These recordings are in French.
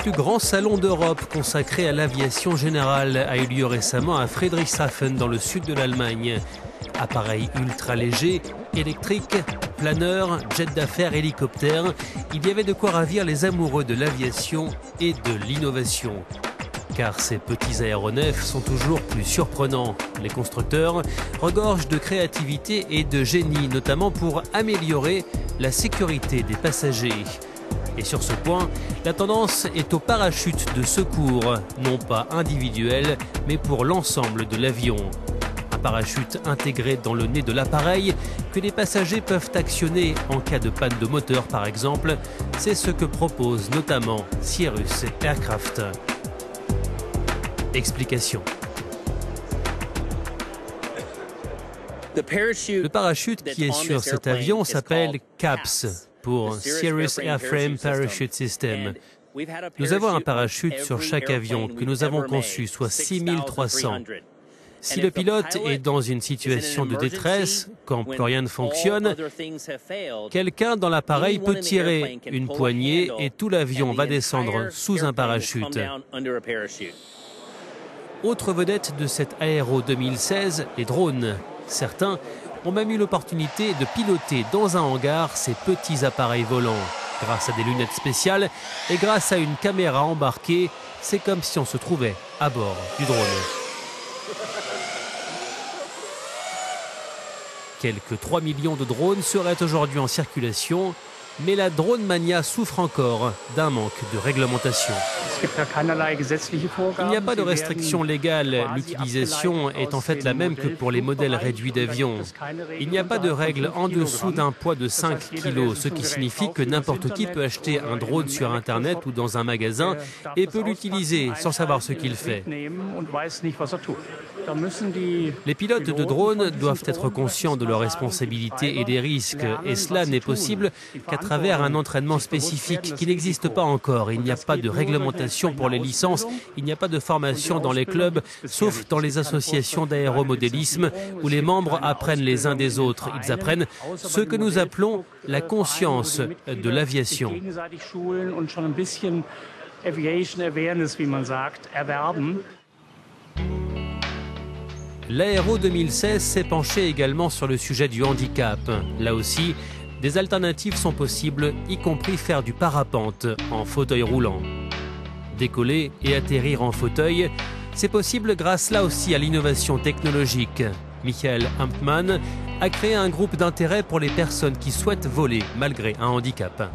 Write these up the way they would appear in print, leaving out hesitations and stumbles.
plus grand salon d'Europe consacré à l'aviation générale a eu lieu récemment à Friedrichshafen dans le sud de l'Allemagne. Appareils ultra légers, électriques, planeurs, jets d'affaires, hélicoptères, il y avait de quoi ravir les amoureux de l'aviation et de l'innovation. Car ces petits aéronefs sont toujours plus surprenants. Les constructeurs regorgent de créativité et de génie, notamment pour améliorer la sécurité des passagers. Et sur ce point, la tendance est au parachute de secours, non pas individuel, mais pour l'ensemble de l'avion. Un parachute intégré dans le nez de l'appareil que les passagers peuvent actionner en cas de panne de moteur par exemple, c'est ce que propose notamment Cirrus Aircraft. Explication. Le parachute qui est sur cet avion s'appelle CAPS, pour Cirrus Airframe Parachute System. Nous avons un parachute sur chaque avion que nous avons conçu, soit 6300. Si le pilote est dans une situation de détresse, quand plus rien ne fonctionne, quelqu'un dans l'appareil peut tirer une poignée et tout l'avion va descendre sous un parachute. Autre vedette de cette Aero 2016, les drones. Certains ont même eu l'opportunité de piloter dans un hangar ces petits appareils volants. Grâce à des lunettes spéciales et grâce à une caméra embarquée, c'est comme si on se trouvait à bord du drone. Quelques 3 millions de drones seraient aujourd'hui en circulation, mais la drone mania souffre encore d'un manque de réglementation. Il n'y a pas de restriction légale. L'utilisation est en fait la même que pour les modèles réduits d'avions. Il n'y a pas de règle en dessous d'un poids de 5 kg, ce qui signifie que n'importe qui peut acheter un drone sur Internet ou dans un magasin et peut l'utiliser sans savoir ce qu'il fait. Les pilotes de drones doivent être conscients de leurs responsabilités et des risques, et cela n'est possible qu'à travers un entraînement spécifique qui n'existe pas encore. Il n'y a pas de réglementation pour les licences, il n'y a pas de formation dans les clubs, sauf dans les associations d'aéromodélisme où les membres apprennent les uns des autres. Ils apprennent ce que nous appelons la conscience de l'aviation. L'Aero 2016 s'est penché également sur le sujet du handicap. Là aussi, des alternatives sont possibles, y compris faire du parapente en fauteuil roulant. Décoller et atterrir en fauteuil, c'est possible grâce là aussi à l'innovation technologique. Michael Ampmann a créé un groupe d'intérêt pour les personnes qui souhaitent voler malgré un handicap.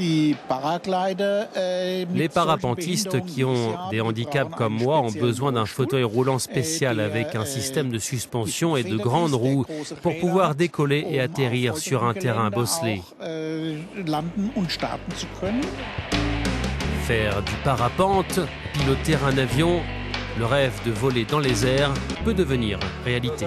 Les parapentistes qui ont des handicaps comme moi ont besoin d'un fauteuil roulant spécial avec un système de suspension et de grandes roues pour pouvoir décoller et atterrir sur un terrain bosselé. Faire du parapente, piloter un avion, le rêve de voler dans les airs peut devenir réalité.